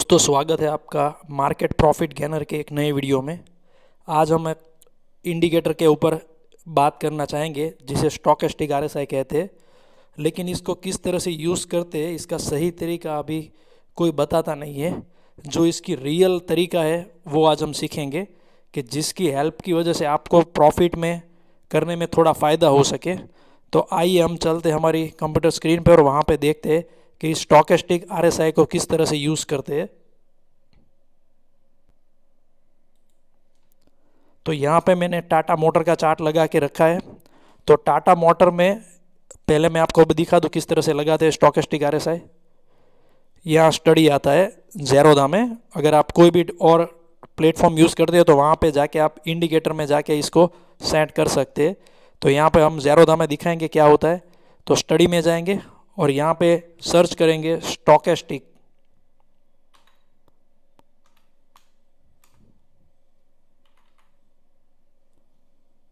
दोस्तों स्वागत है आपका मार्केट प्रॉफिट गेनर के एक नए वीडियो में। आज हम एक इंडिकेटर के ऊपर बात करना चाहेंगे जिसे स्टॉकेस्टिक आरएसआई कहते हैं, लेकिन इसको किस तरह से यूज़ करते हैं इसका सही तरीका अभी कोई बताता नहीं है। जो इसकी रियल तरीका है वो आज हम सीखेंगे कि जिसकी हेल्प की वजह से आपको प्रॉफिट में करने में थोड़ा फ़ायदा हो सके। तो आइए हम चलते हमारी कंप्यूटर स्क्रीन पर और वहाँ पे देखते हैं कि स्टॉकेस्टिक आरएसआई को किस तरह से यूज़ करते हैं। तो यहाँ पे मैंने टाटा मोटर का चार्ट लगा के रखा है। तो टाटा मोटर में पहले मैं आपको दिखा दूँ किस तरह से लगाते हैं स्टॉकेस्टिक आरएसआई। यहाँ स्टडी आता है ज़ेरोधा में। अगर आप कोई भी और प्लेटफॉर्म यूज़ करते हो तो वहाँ पे जाके आप इंडिकेटर में जाके इसको सेट कर सकते हैं। तो यहाँ पे हम ज़ेरोधा में दिखाएंगे क्या होता है। तो स्टडी में जाएंगे और यहाँ पे सर्च करेंगे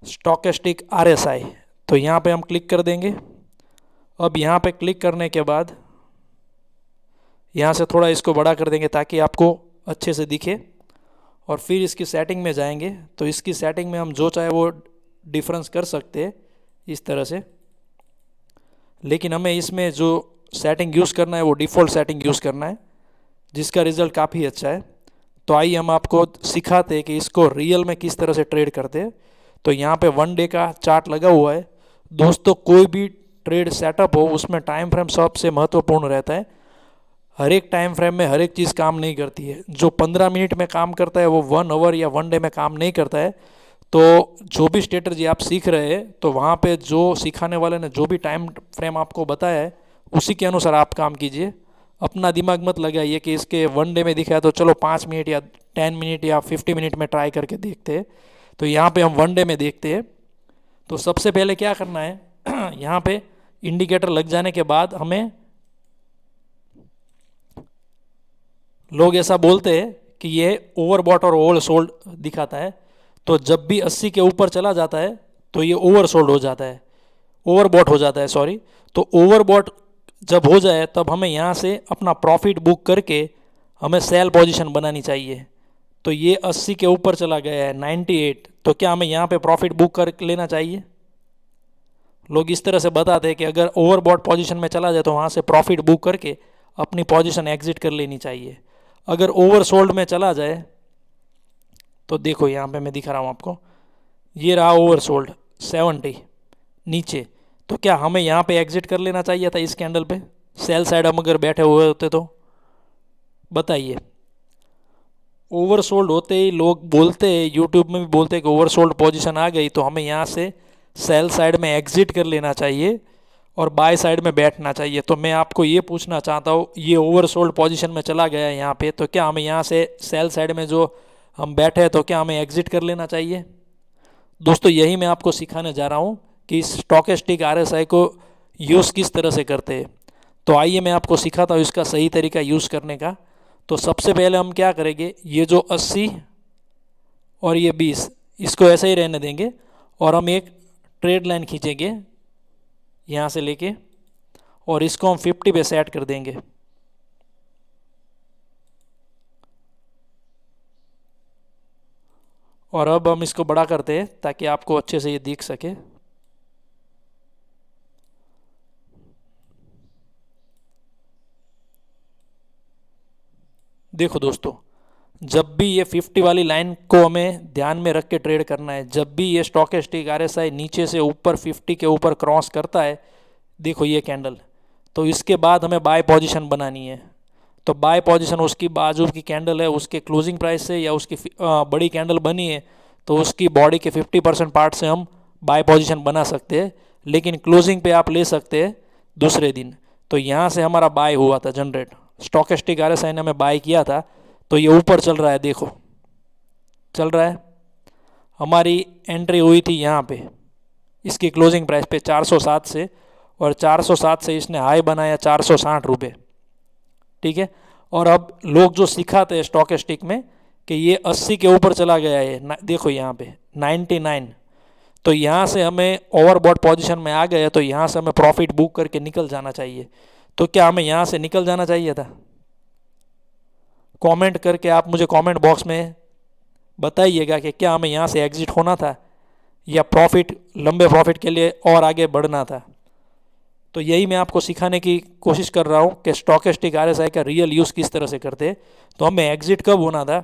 स्टॉकेस्टिक आरएसआई। तो यहाँ पे हम क्लिक कर देंगे। अब यहाँ पे क्लिक करने के बाद यहाँ से थोड़ा इसको बड़ा कर देंगे ताकि आपको अच्छे से दिखे, और फिर इसकी सेटिंग में जाएंगे। तो इसकी सेटिंग में हम जो चाहे वो डिफरेंस कर सकते हैं इस तरह से, लेकिन हमें इसमें जो सेटिंग यूज़ करना है वो डिफ़ॉल्ट सेटिंग यूज़ करना है जिसका रिज़ल्ट काफ़ी अच्छा है। तो आइए हम आपको सिखाते हैं कि इसको रियल में किस तरह से ट्रेड करते हैं। तो यहाँ पे 1 डे का चार्ट लगा हुआ है। दोस्तों कोई भी ट्रेड सेटअप हो उसमें टाइम फ्रेम सबसे महत्वपूर्ण रहता है। हर एक टाइम फ्रेम में हर एक चीज़ काम नहीं करती है। जो 15 मिनट में काम करता है वो 1 आवर या 1 डे में काम नहीं करता है। तो जो भी स्ट्रेटजी आप सीख रहे हैं तो वहाँ पे जो सिखाने वाले ने जो भी टाइम फ्रेम आपको बताया है उसी के अनुसार आप काम कीजिए। अपना दिमाग मत लगाइए कि इसके 1 डे में दिखाया तो चलो 5 मिनट या 10 मिनट या 50 मिनट में ट्राई करके देखते हैं। तो यहाँ पे हम 1 डे में देखते हैं। तो सबसे पहले क्या करना है यहाँ पे इंडिकेटर लग जाने के बाद हमें लोग ऐसा बोलते हैं कि ये ओवरबॉट और ओवर सोल्ड दिखाता है। तो जब भी 80 के ऊपर चला जाता है तो ये ओवर सोल्ड हो जाता है, ओवरबॉट हो जाता है सॉरी। तो ओवरबॉट जब हो जाए तब हमें यहाँ से अपना प्रॉफिट बुक करके हमें सेल पोजीशन बनानी चाहिए। तो ये 80 के ऊपर चला गया है 98, तो क्या हमें यहाँ पे प्रॉफिट बुक कर लेना चाहिए? लोग इस तरह से बताते हैं कि अगर ओवरबॉट पोजीशन में चला जाए तो वहाँ से प्रॉफिट बुक करके अपनी पोजीशन एग्जिट कर लेनी चाहिए। अगर ओवर सोल्ड में चला जाए तो देखो यहाँ पे मैं दिखा रहा हूँ आपको, ये रहा ओवर सोल्ड 70 नीचे। तो क्या हमें यहाँ पे एग्जिट कर लेना चाहिए था इस कैंडल पे? सेल साइड हम अगर बैठे हुए होते तो बताइए। ओवर सोल्ड होते ही लोग बोलते हैं, यूट्यूब में भी बोलते हैं कि ओवर सोल्ड पोजिशन आ गई तो हमें यहाँ से सेल साइड में एग्जिट कर लेना चाहिए और बाय साइड में बैठना चाहिए। तो मैं आपको ये पूछना चाहता हूँ, ये ओवर सोल्ड पोजिशन में चला गया है यहाँ पे, तो क्या हमें यहाँ से सेल साइड में जो हम बैठे हैं तो क्या हमें एग्जिट कर लेना चाहिए? दोस्तों यही मैं आपको सिखाने जा रहा हूँ कि स्टॉकेस्टिक आरएसआई को यूज़ किस तरह से करते हैं। तो आइए मैं आपको सिखाता हूँ इसका सही तरीका यूज़ करने का। तो सबसे पहले हम क्या करेंगे, ये जो 80 और ये 20 इसको ऐसे ही रहने देंगे और हम एक ट्रेड लाइन खींचेंगे यहाँ से लेके और इसको हम 50 पे सेट कर देंगे। और अब हम इसको बड़ा करते हैं ताकि आपको अच्छे से ये दिख सके। देखो दोस्तों, जब भी ये 50 वाली लाइन को हमें ध्यान में रख के ट्रेड करना है, जब भी ये स्टॉकेस्टिक आरएसआई नीचे से ऊपर 50 के ऊपर क्रॉस करता है, देखो ये कैंडल, तो इसके बाद हमें बाय पोजीशन बनानी है। तो बाय पोजीशन उसकी बाजू की कैंडल है उसके क्लोजिंग प्राइस से या उसकी बड़ी कैंडल बनी है तो उसकी बॉडी के 50% पार्ट से हम बाय पोजीशन बना सकते हैं, लेकिन क्लोजिंग पे आप ले सकते हैं दूसरे दिन। तो यहाँ से हमारा बाय हुआ था जनरेट, स्टॉकेस्टिक आरएसआई ने हमें बाय किया था। तो ये ऊपर चल रहा है, देखो चल रहा है। हमारी एंट्री हुई थी यहाँ पे इसकी क्लोजिंग प्राइस पे 407 से, और 407 से इसने हाई बनाया 460 रुपये, ठीक है। और अब लोग जो सिखाते हैं स्टॉकेस्टिक में कि ये 80 के ऊपर चला गया है, देखो यहाँ पे 99, तो यहाँ से हमें ओवरबॉट पोजीशन में आ गए तो यहाँ से हमें प्रॉफिट बुक करके निकल जाना चाहिए। तो क्या हमें यहाँ से निकल जाना चाहिए था? कमेंट करके आप मुझे कमेंट बॉक्स में बताइएगा कि क्या हमें यहाँ से एग्जिट होना था या प्रॉफिट, लंबे प्रॉफिट के लिए और आगे बढ़ना था। तो यही मैं आपको सिखाने की कोशिश कर रहा हूँ कि स्टॉकेस्टिक आरएसआई का रियल यूज़ किस तरह से करते हैं। तो हमें एग्जिट कब होना था,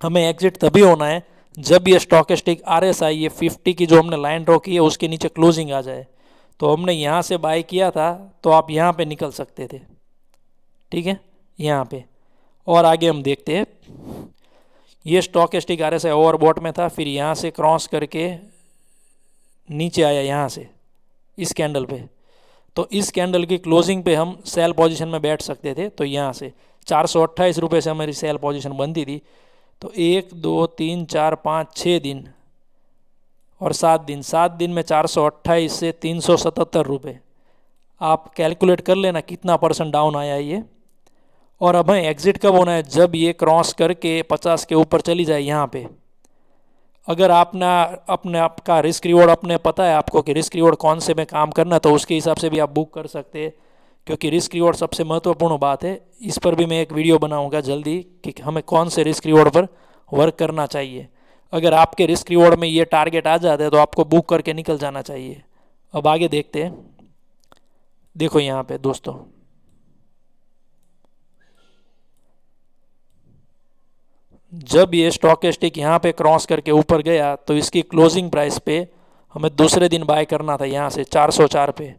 हमें एग्जिट तभी होना है जब ये स्टॉकेस्टिक आरएसआई, ये 50 की जो हमने लाइन ड्रॉ की है उसके नीचे क्लोजिंग आ जाए। तो हमने यहाँ से बाय किया था तो आप यहाँ पे निकल सकते थे, ठीक है, यहाँ पे। और आगे हम देखते हैं, ये स्टॉकेस्टिक आरएसआई ओवरबॉट में था, फिर यहाँ से क्रॉस करके नीचे आया यहाँ से इस कैंडल पे। तो इस कैंडल की क्लोजिंग पे हम सेल पोजीशन में बैठ सकते थे। तो यहाँ से 428 रुपये से हमारी सेल पोजीशन बनती थी। तो 1 2 3 4 5 6 दिन और 7 दिन में 428 से 377 रुपये। आप कैलकुलेट कर लेना कितना % डाउन आया ये। और अब हमें एग्जिट कब होना है, जब ये क्रॉस करके 50 के ऊपर चली जाए यहाँ पे। अगर अपने आपका रिस्क रिवॉर्ड अपने पता है आपको कि रिस्क रिवॉर्ड कौन से में काम करना, तो उसके हिसाब से भी आप बुक कर सकते हैं, क्योंकि रिस्क रिवॉर्ड सबसे महत्वपूर्ण बात है। इस पर भी मैं एक वीडियो बनाऊंगा जल्दी कि हमें कौन से रिस्क रिवॉर्ड पर वर्क करना चाहिए। अगर आपके रिस्क रिवॉर्ड में ये टारगेट आ जाता है तो आपको बुक करके निकल जाना चाहिए। अब आगे देखते हैं। देखो यहाँ पे दोस्तों, जब ये स्टॉकेस्टिक यहाँ पे क्रॉस करके ऊपर गया तो इसकी क्लोजिंग प्राइस पे हमें दूसरे दिन बाय करना था यहाँ से 404 पे,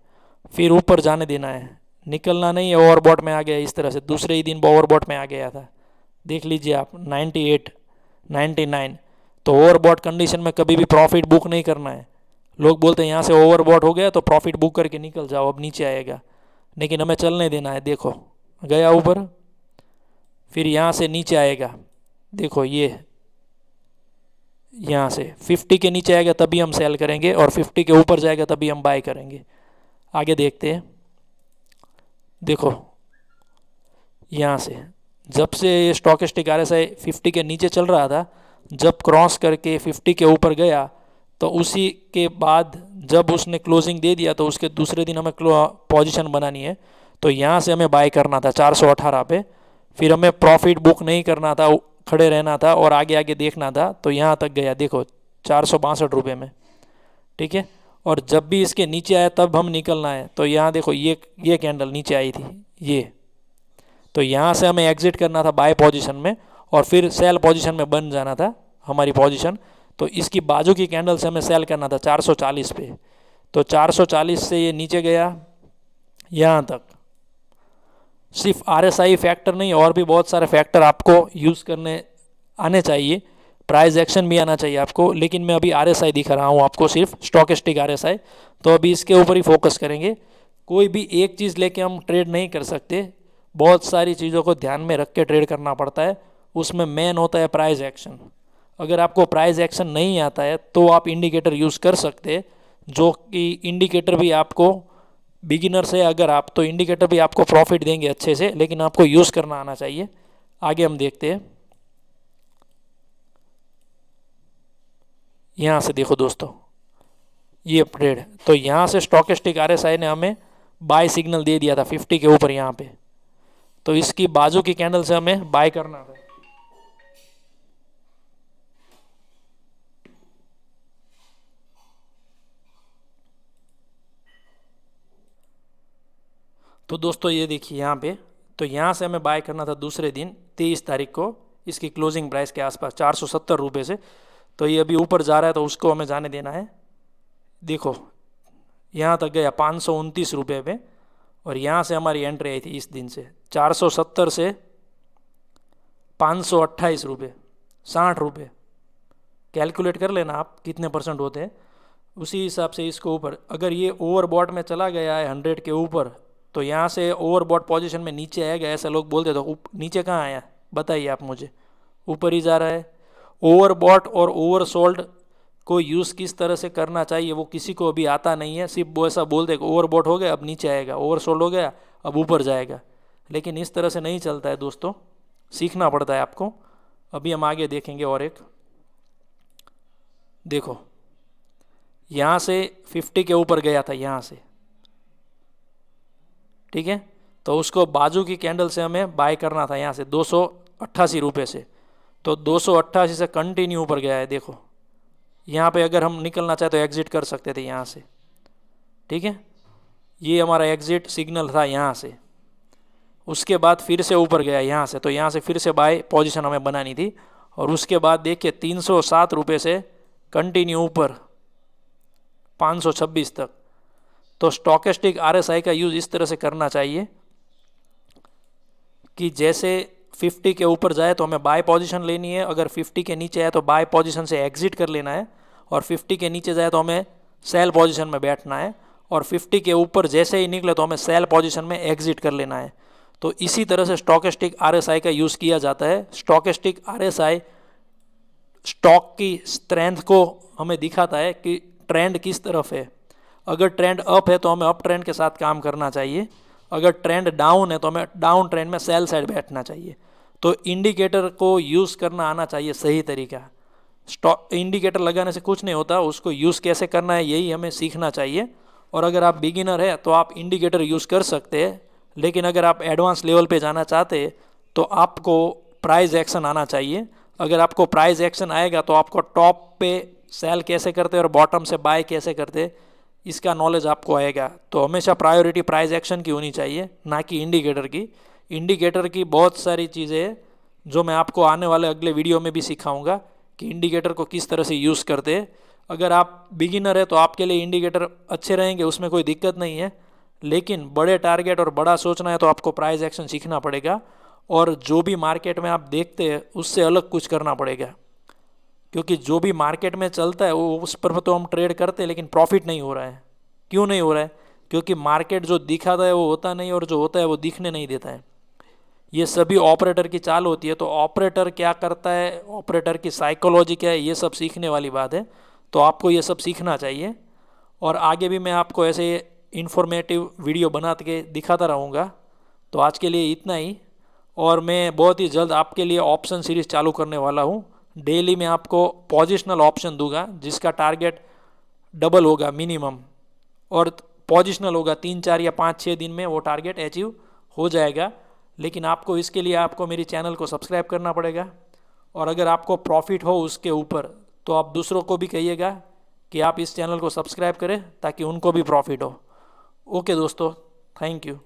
फिर ऊपर जाने देना है, निकलना नहीं है। ओवरबॉट में आ गया इस तरह से, दूसरे ही दिन ओवरबॉट में आ गया था। देख लीजिए आप 98 99। तो ओवरबॉट कंडीशन में कभी भी प्रॉफिट बुक नहीं करना है। लोग बोलते हैं यहाँ से ओवरबॉट हो गया तो प्रॉफिट बुक करके निकल जाओ, अब नीचे आएगा, लेकिन हमें चलने देना है। देखो गया ऊपर, फिर यहाँ से नीचे आएगा। देखो ये यहाँ से 50 के नीचे आएगा तभी हम सेल करेंगे, और 50 के ऊपर जाएगा तभी हम बाय करेंगे। आगे देखते हैं। देखो यहाँ से जब से ये स्टॉकेस्टिक आरएसआई 50 के नीचे चल रहा था, जब क्रॉस करके 50 के ऊपर गया तो उसी के बाद जब उसने क्लोजिंग दे दिया तो उसके दूसरे दिन हमें पोजीशन बनानी है। तो यहाँ से हमें बाय करना था 418 पे, फिर हमें प्रॉफिट बुक नहीं करना था, खड़े रहना था और आगे आगे देखना था। तो यहाँ तक गया, देखो 462 रुपये में, ठीक है। और जब भी इसके नीचे आया तब हम निकलना है। तो यहाँ देखो ये कैंडल नीचे आई थी ये, तो यहाँ से हमें एग्जिट करना था बाय पोजीशन में, और फिर सेल पोजीशन में बन जाना था हमारी पोजीशन। तो इसकी बाजू की कैंडल से हमें सेल करना था 440 पे। तो 440 से ये नीचे गया यहाँ तक। सिर्फ आरएसआई फैक्टर नहीं, और भी बहुत सारे फैक्टर आपको यूज़ करने आने चाहिए, प्राइस एक्शन भी आना चाहिए आपको, लेकिन मैं अभी आरएसआई दिखा रहा हूँ आपको, सिर्फ स्टॉकेस्टिक आरएसआई। तो अभी इसके ऊपर ही फोकस करेंगे। कोई भी एक चीज़ लेके हम ट्रेड नहीं कर सकते, बहुत सारी चीज़ों को ध्यान में रख के ट्रेड करना पड़ता है। उसमें मेन होता है प्राइस एक्शन। अगर आपको प्राइस एक्शन नहीं आता है तो आप इंडिकेटर यूज़ कर सकते हैं, जो कि इंडिकेटर भी आपको बिगिनर से, अगर आप तो इंडिकेटर भी आपको प्रॉफिट देंगे अच्छे से, लेकिन आपको यूज़ करना आना चाहिए। आगे हम देखते हैं। यहाँ से देखो दोस्तों ये ट्रेड, तो यहाँ से स्टॉकेस्टिक आरएसआई ने हमें बाय सिग्नल दे दिया था 50 के ऊपर यहाँ पे। तो इसकी बाजू की कैंडल से हमें बाय करना था। तो दोस्तों ये देखिए यहाँ पे, तो यहाँ से हमें बाय करना था दूसरे दिन 23 तारीख को, इसकी क्लोजिंग प्राइस के आसपास 470 रुपये से। तो ये अभी ऊपर जा रहा है तो उसको हमें जाने देना है। देखो यहाँ तक गया 529 रुपये पे, और यहाँ से हमारी एंट्री आई थी इस दिन से 470 से 528 रुपये, 60 रुपये। कैलकुलेट कर लेना आप कितने % होते हैं, उसी हिसाब से इसको ऊपर। अगर ये ओवरबॉट में चला गया है 100 के ऊपर, तो यहाँ से ओवरबॉट पोजीशन में नीचे आएगा, ऐसा लोग बोलते। तो नीचे कहाँ आया बताइए आप मुझे, ऊपर ही जा रहा है। ओवरबॉट और ओवरसोल्ड को यूज़ किस तरह से करना चाहिए वो किसी को अभी आता नहीं है। सिर्फ वो ऐसा बोलते कि ओवरबॉट हो गया अब नीचे आएगा, ओवरसोल्ड हो गया अब ऊपर जाएगा, लेकिन इस तरह से नहीं चलता है दोस्तों, सीखना पड़ता है आपको। अभी हम आगे देखेंगे। और एक देखो यहाँ से 50 के ऊपर गया था यहाँ से, ठीक है। तो उसको बाजू की कैंडल से हमें बाय करना था यहाँ से 288 से, तो 288 से कंटिन्यू ऊपर गया है। देखो यहाँ पे अगर हम निकलना चाहे तो एग्जिट कर सकते थे यहाँ से, ठीक है। ये हमारा एग्जिट सिग्नल था यहाँ से। उसके बाद फिर से ऊपर गया यहाँ से, तो यहाँ से फिर से बाय पोजीशन हमें बनानी थी। और उसके बाद देखिए 307 रुपये से कंटिन्यू ऊपर 526 तक। तो स्टॉकेस्टिक आरएसआई का यूज़ इस तरह से करना चाहिए कि जैसे 50 के ऊपर जाए तो हमें बाय पोजीशन लेनी है, अगर 50 के नीचे आए तो बाय पोजीशन से एग्जिट कर लेना है, और 50 के नीचे जाए तो हमें सेल पोजीशन में बैठना है, और 50 के ऊपर जैसे ही निकले तो हमें सेल पोजीशन में एग्जिट कर लेना है। तो इसी तरह से स्टॉकेस्टिक आरएसआई का यूज़ किया जाता है। स्टॉकेस्टिक आरएसआई स्टॉक की स्ट्रेंथ को हमें दिखाता है कि ट्रेंड किस तरफ है। अगर ट्रेंड अप है तो हमें अप ट्रेंड के साथ काम करना चाहिए, अगर ट्रेंड डाउन है तो हमें डाउन ट्रेंड में सेल साइड बैठना चाहिए। तो इंडिकेटर को यूज़ करना आना चाहिए सही तरीका। स्टॉक इंडिकेटर लगाने से कुछ नहीं होता, उसको यूज़ कैसे करना है यही हमें सीखना चाहिए। और अगर आप बिगिनर है तो आप इंडिकेटर यूज़ कर सकते हैं, लेकिन अगर आप एडवांस लेवल पे जाना चाहते हैं तो आपको प्राइस एक्शन आना चाहिए। अगर आपको प्राइस एक्शन आएगा तो आपको टॉप पे सेल कैसे करते और बॉटम से बाय कैसे करते इसका नॉलेज आपको आएगा। तो हमेशा प्रायोरिटी प्राइस एक्शन की होनी चाहिए, ना कि इंडिकेटर की। इंडिकेटर की बहुत सारी चीज़ें हैं जो मैं आपको आने वाले अगले वीडियो में भी सिखाऊंगा कि इंडिकेटर को किस तरह से यूज़ करते हैं। अगर आप बिगिनर है तो आपके लिए इंडिकेटर अच्छे रहेंगे, उसमें कोई दिक्कत नहीं है। लेकिन बड़े टारगेट और बड़ा सोचना है तो आपको प्राइस एक्शन सीखना पड़ेगा, और जो भी मार्केट में आप देखते हैं उससे अलग कुछ करना पड़ेगा। क्योंकि जो भी मार्केट में चलता है वो उस पर तो हम ट्रेड करते हैं, लेकिन प्रॉफिट नहीं हो रहा है। क्यों नहीं हो रहा है? क्योंकि मार्केट जो दिखाता है वो होता नहीं, और जो होता है वो दिखने नहीं देता है। ये सभी ऑपरेटर की चाल होती है। तो ऑपरेटर क्या करता है, ऑपरेटर की साइकोलॉजी क्या है, ये सब सीखने वाली बात है। तो आपको ये सब सीखना चाहिए, और आगे भी मैं आपको ऐसे इन्फॉर्मेटिव वीडियो बना के दिखाता रहूँगा। तो आज के लिए इतना ही, और मैं बहुत ही जल्द आपके लिए ऑप्शन सीरीज़ चालू करने वाला हूँ। डेली मैं आपको पोजिशनल ऑप्शन दूंगा जिसका टारगेट डबल होगा मिनिमम, और पोजिशनल होगा 3, 4 या 5, 6 दिन में वो टारगेट अचीव हो जाएगा। लेकिन आपको इसके लिए आपको मेरी चैनल को सब्सक्राइब करना पड़ेगा, और अगर आपको प्रॉफिट हो उसके ऊपर तो आप दूसरों को भी कहिएगा कि आप इस चैनल को सब्सक्राइब करें ताकि उनको भी प्रॉफिट हो। ओके दोस्तों, थैंक यू।